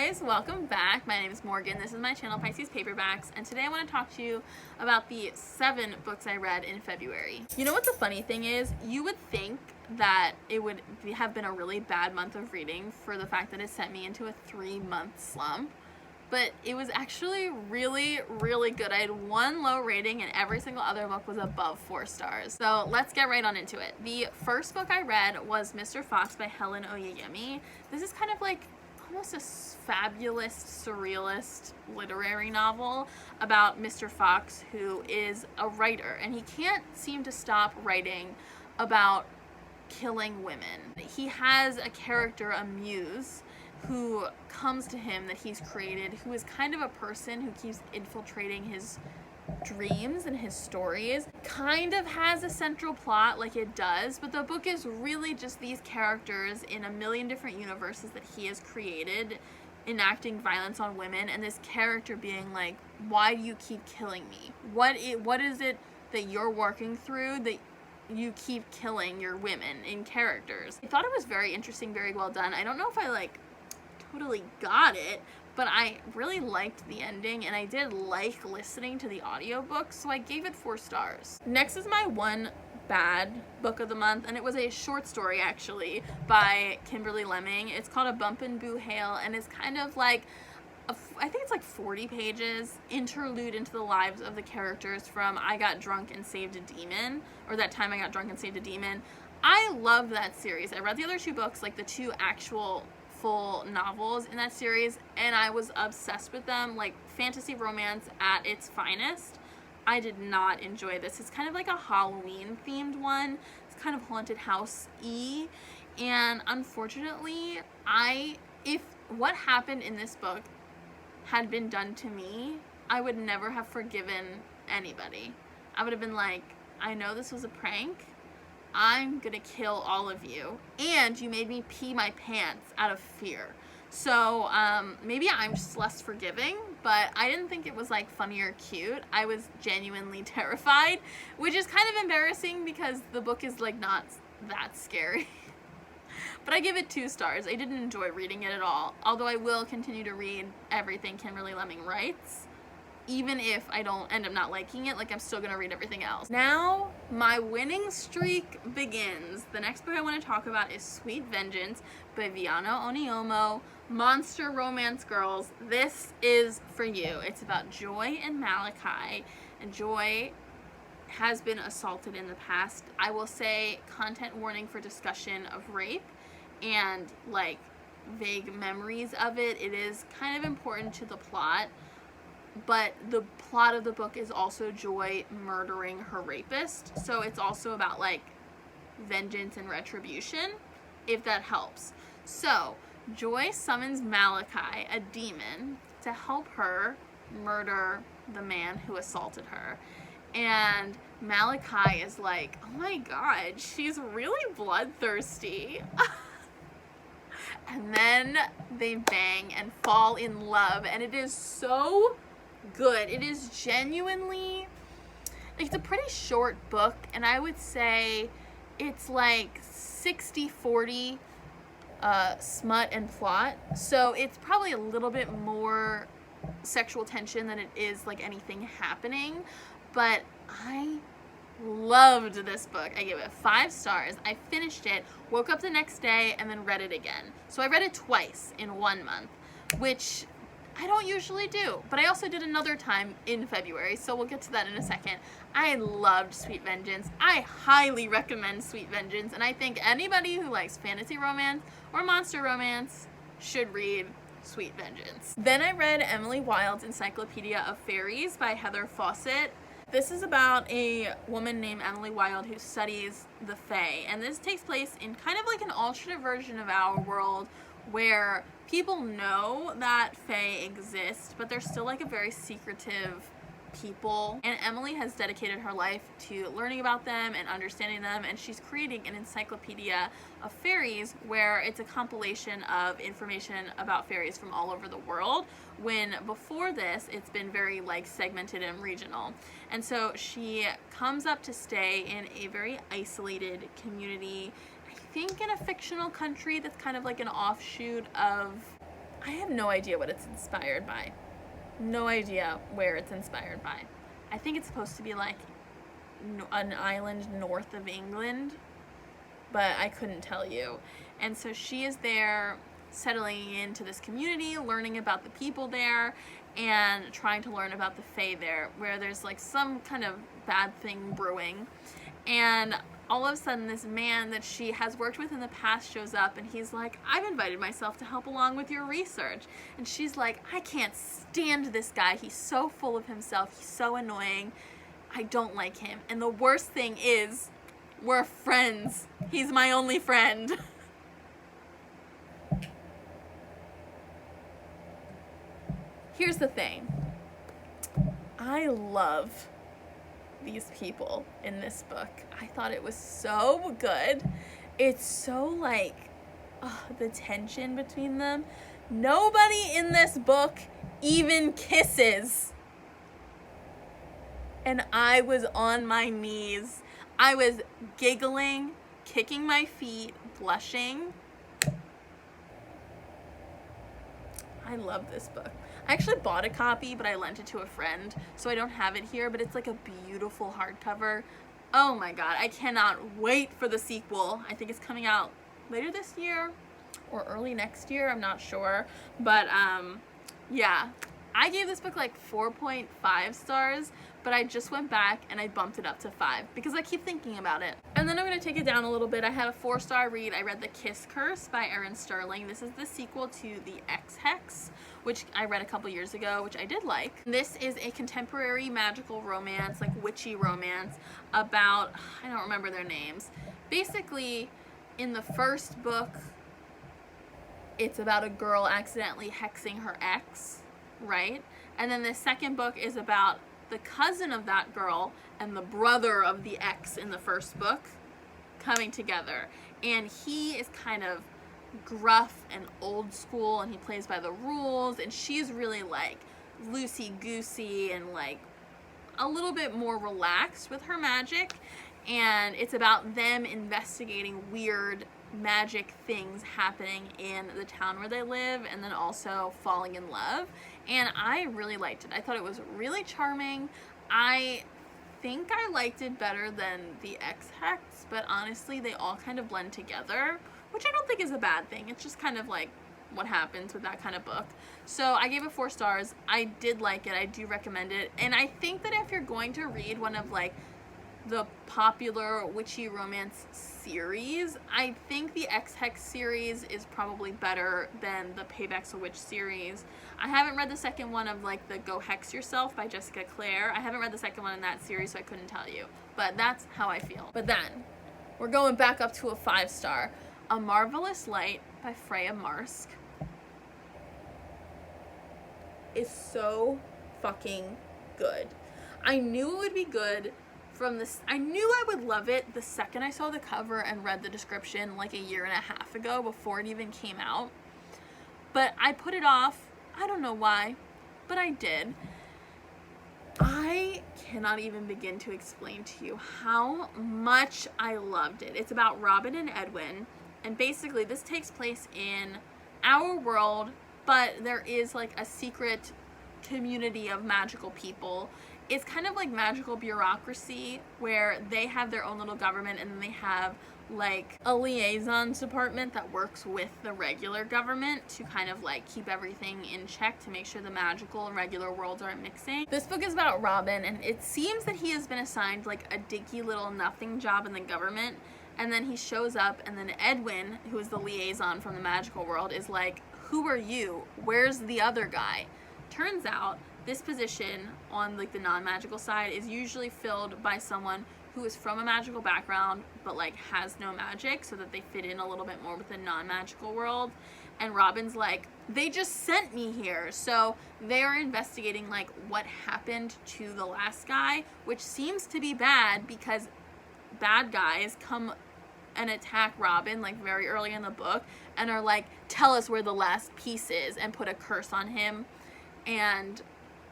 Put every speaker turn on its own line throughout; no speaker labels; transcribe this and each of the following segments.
guys, welcome back. My name is Morgan. This is my channel, Pisces Paperbacks, and today I want to talk to you about the 7 books I read in February. You know what the funny thing is? You would think that it would have been a really bad month of reading for the fact that it sent me into a 3-month slump, but it was actually really, really good. I had 1 low rating and every single other book was above 4 stars. So let's get right on into it. The first book I read was Mr. Fox by Helen Oyeyemi. This is kind of like almost a fabulous, surrealist literary novel about Mr. Fox, who is a writer, and he can't seem to stop writing about killing women. He has a character, a muse, who comes to him that he's created, who is kind of a person who keeps infiltrating his dreams and his stories. Kind of has a central plot, like it does, but the book is really just these characters in a million different universes that he has created enacting violence on women, and this character being like, why do you keep killing me? What is it that you're working through that you keep killing your women in characters? I thought it was very interesting, very well done. I don't know if I totally got it, but I really liked the ending, and I did like listening to the audiobook, so I gave it 4 stars. Next is my one bad book of the month, and it was a short story actually by Kimberly Lemming. It's called A Bump in Boohail, and it's kind of like I think it's like 40 pages interlude into the lives of the characters from I Got Drunk and Saved a Demon, or That Time I Got Drunk and Saved a Demon. I love that series. I read the other 2 books, like the 2 actual full novels in that series, and I was obsessed with them, like fantasy romance at its finest. I did not enjoy this. It's kind of like a Halloween themed one. It's kind of haunted house-y, and unfortunately, if what happened in this book had been done to me, I would never have forgiven anybody. I would have been like, I know this was a prank, I'm gonna kill all of you, and you made me pee my pants out of fear. So maybe I'm just less forgiving, but I didn't think it was like funny or cute. I was genuinely terrified, which is kind of embarrassing because the book is like not that scary. But I give it 2 stars. I didn't enjoy reading it at all, although I will continue to read everything Kimberly Lemming writes. Even if I don't end up not liking it, like I'm still gonna read everything else. Now, my winning streak begins. The next book I want to talk about is Sweet Vengeance by Viano, Oniomoh. Monster romance girls, this is for you. It's about Joy and Malachi, and Joy has been assaulted in the past. I will say content warning for discussion of rape and like vague memories of it. It is kind of important to the plot. But the plot of the book is also Joy murdering her rapist. So it's also about like vengeance and retribution, if that helps. So Joy summons Malachi, a demon, to help her murder the man who assaulted her. And Malachi is like, oh my god, she's really bloodthirsty. And then they bang and fall in love, and it is so good. It is genuinely, it's a pretty short book, and I would say it's like 60-40 smut and plot, so it's probably a little bit more sexual tension than it is like anything happening, but I loved this book. I gave it 5 stars. I finished it, woke up the next day, and then read it again. So I read it twice in 1 month, which I don't usually do, but I also did another time in February, so we'll get to that in a second. I loved Sweet Vengeance. I highly recommend Sweet Vengeance, and I think anybody who likes fantasy romance or monster romance should read Sweet Vengeance. Then I read Emily Wilde's Encyclopedia of Faeries by Heather Fawcett. This is about a woman named Emily Wilde who studies the Fae, and this takes place in kind of like an alternate version of our world where people know that Fae exist, but they're still like a very secretive people, and Emily has dedicated her life to learning about them and understanding them, and she's creating an encyclopedia of fairies where it's a compilation of information about fairies from all over the world, when before this it's been very like segmented and regional. And so she comes up to stay in a very isolated community, I think in a fictional country that's kind of like an offshoot of I have no idea what it's inspired by. No idea where it's inspired by. I think it's supposed to be like an island north of England, but I couldn't tell you. And so she is there settling into this community, learning about the people there, and trying to learn about the Fae there, where there's like some kind of bad thing brewing. And all of a sudden this man that she has worked with in the past shows up, and he's like, I've invited myself to help along with your research. And she's like, I can't stand this guy. He's so full of himself. He's so annoying. I don't like him. And the worst thing is, we're friends. He's my only friend. Here's the thing. I love these people in this book. I thought it was so good. It's so like, the tension between them. Nobody in this book even kisses. And I was on my knees. I was giggling, kicking my feet, blushing. I love this book. I actually bought a copy, but I lent it to a friend, so I don't have it here, but it's like a beautiful hardcover. Oh my god, I cannot wait for the sequel. I think it's coming out later this year or early next year, I'm not sure. But yeah, I gave this book like 4.5 stars, but I just went back and I bumped it up to 5 because I keep thinking about it. And then I'm going to take it down a little bit. I had a 4-star read. I read The Kiss Curse by Erin. This is the sequel to The X-Hex, which I read a couple years ago, which I did like. This is a contemporary magical romance, like witchy romance, about, I don't remember their names. Basically, in the first book, it's about a girl accidentally hexing her ex, right? And then the second book is about the cousin of that girl and the brother of the ex in the first book coming together. And he is kind of gruff and old school, and he plays by the rules, and she's really like loosey-goosey and like a little bit more relaxed with her magic. And it's about them investigating weird magic things happening in the town where they live, and then also falling in love. And I really liked it. I thought it was really charming. I think I liked it better than The X-Hex, but honestly they all kind of blend together, which I don't think is a bad thing. It's just kind of like what happens with that kind of book. So I gave it 4 stars. I did like it. I do recommend it. And I think that if you're going to read one of like the popular witchy romance series, I think the X-Hex series is probably better than the Payback's a Witch series. I haven't read the second one of like the Go Hex Yourself by Jessica Clare. I haven't read the second one in that series, so I couldn't tell you. But that's how I feel. But then, we're going back up to a 5-star. A Marvellous Light by Freya Marske is so fucking good. I knew it would be good from this. I knew I would love it the second I saw the cover and read the description like a year and a half ago before it even came out. But I put it off. I don't know why, but I did. I cannot even begin to explain to you how much I loved it. It's about Robin and Edwin, and basically this takes place in our world, but there is like a secret community of magical people. It's kind of like magical bureaucracy where they have their own little government, and then they have like a liaisons department that works with the regular government to kind of like keep everything in check to make sure the magical and regular worlds aren't mixing. This book is about Robin, and it seems that he has been assigned like a dinky little nothing job in the government, and then he shows up, and then Edwin, who is the liaison from the magical world, is like, who are you? Where's the other guy? Turns out this position on like the non-magical side is usually filled by someone who is from a magical background but like has no magic, so that they fit in a little bit more with the non-magical world. And Robin's like, they just sent me here. So they are investigating like what happened to the last guy, which seems to be bad because bad guys come and attack Robin like very early in the book and are like, tell us where the last piece is, and put a curse on him. And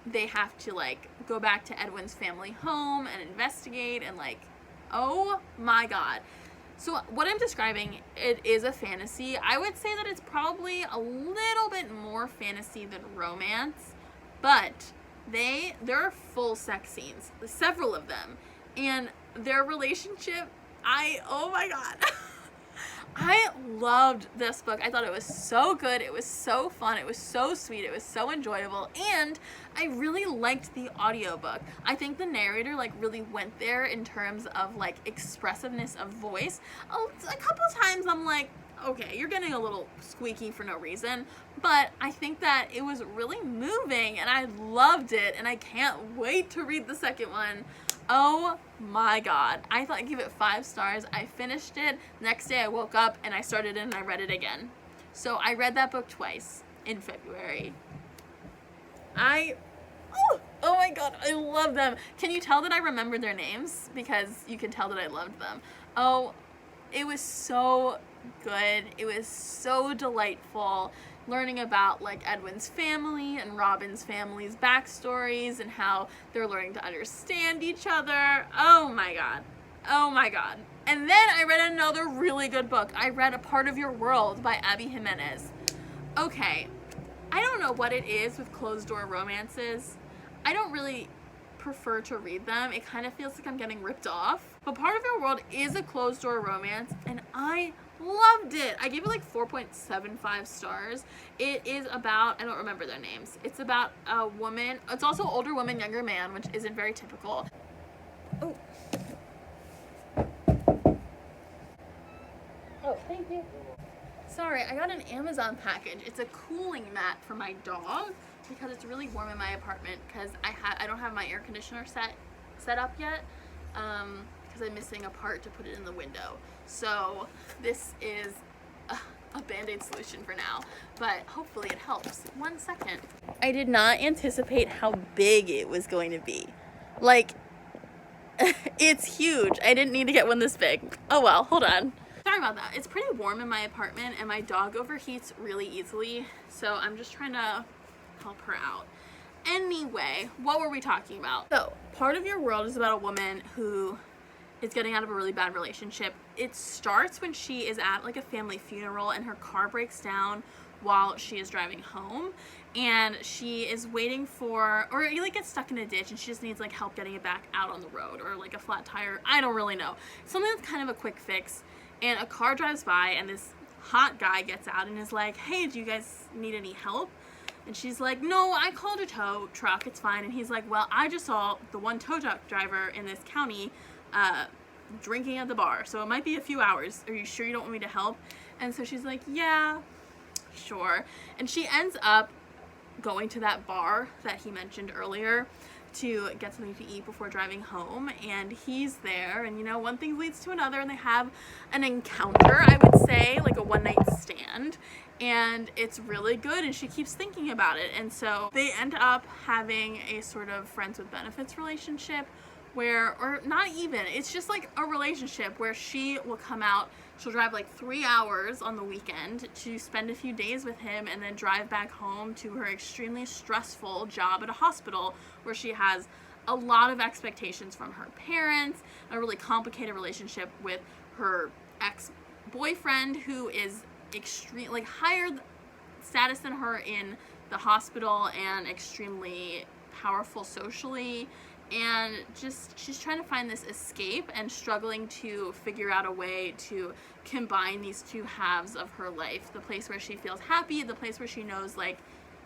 they have to like go back to Edwin's family home and investigate, and like, oh my god. So what I'm describing, it is a fantasy. I would say that it's probably a little bit more fantasy than romance, but there are full sex scenes, several of them, and their relationship, oh my god. I loved this book. I thought it was so good. It was so fun. It was so sweet. It was so enjoyable. And I really liked the audiobook. I think the narrator like really went there in terms of like expressiveness of voice. A couple times I'm like, okay, you're getting a little squeaky for no reason, but I think that it was really moving and I loved it and I can't wait to read the second one. Oh my god. I thought I'd give it 5 stars. I finished it. Next day I woke up and I started it and I read it again. So I read that book twice in February. Oh my god, I love them. Can you tell that I remembered their names? Because you can tell that I loved them. Oh, it was so good. It was so delightful learning about like Edwin's family and Robin's family's backstories and how they're learning to understand each other. Oh my god. Oh my god. And then I read another really good book. I read A Part of Your World by Abby Jimenez. Okay, I don't know what it is with closed door romances. I don't really prefer to read them. It kind of feels like I'm getting ripped off. But Part of Your World is a closed door romance and I loved it. I gave it like 4.75 stars. It is about, I don't remember their names. It's about a woman. It's also older woman, younger man, which isn't very typical. Oh. Oh, thank you. Sorry, I got an Amazon package. It's a cooling mat for my dog because it's really warm in my apartment because I don't have my air conditioner set up yet because I'm missing a part to put it in the window. So this is a Band-Aid solution for now, but hopefully it helps. 1 second. I did not anticipate how big it was going to be. Like, it's huge. I didn't need to get one this big. Oh well, hold on. Sorry about that. It's pretty warm in my apartment and my dog overheats really easily, so I'm just trying to help her out. Anyway, what were we talking about? So, Part of Your World is about a woman who is getting out of a really bad relationship. It starts when she is at like a family funeral and her car breaks down while she is driving home, and she is waiting for, or you like get stuck in a ditch and she just needs like help getting it back out on the road, or like a flat tire. I don't really know. Something that's kind of a quick fix. And a car drives by and this hot guy gets out and is like, hey, do you guys need any help? And she's like, no, I called a tow truck, it's fine. And he's like, well, I just saw the one tow truck driver in this county drinking at the bar, so it might be a few hours. Are you sure you don't want me to help? And so she's like, yeah, sure. And she ends up going to that bar that he mentioned earlier to get something to eat before driving home, and he's there, and you know, one thing leads to another and they have an encounter, I would say, like a one-night stand, and it's really good and she keeps thinking about it, and so they end up having a sort of friends with benefits relationship where, or not even, it's just like a relationship where she will come out, she'll drive like 3 hours on the weekend to spend a few days with him and then drive back home to her extremely stressful job at a hospital where she has a lot of expectations from her parents, a really complicated relationship with her ex-boyfriend who is extreme, like higher status than her in the hospital and extremely powerful socially. And just, she's trying to find this escape and struggling to figure out a way to combine these two halves of her life. The place where she feels happy, the place where she knows like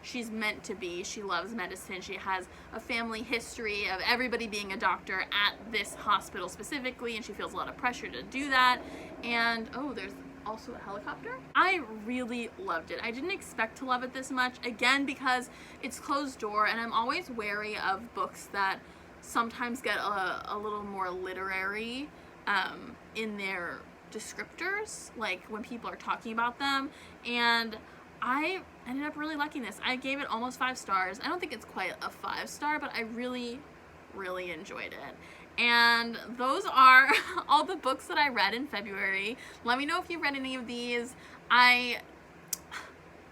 she's meant to be. She loves medicine. She has a family history of everybody being a doctor at this hospital specifically, and she feels a lot of pressure to do that. And oh, there's also a helicopter. I really loved it. I didn't expect to love it this much, again, because it's closed door, and I'm always wary of books that sometimes get a little more literary in their descriptors, like when people are talking about them, and I ended up really liking this. I gave it almost 5 stars. I don't think it's quite a 5-star, but I really, really enjoyed it. And those are all the books that I read in February. Let me know if you read any of these.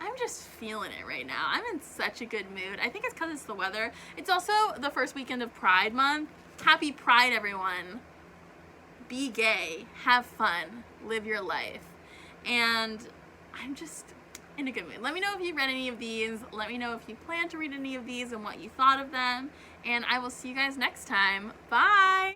I'm just feeling it right now. I'm in such a good mood. I think it's because it's the weather. It's also the first weekend of Pride Month. Happy Pride, everyone. be gay, have fun, live your life. And I'm just in a good mood. Let me know if you've read any of these. Let me know if you plan to read any of these and what you thought of them. And I will see you guys next time. Bye!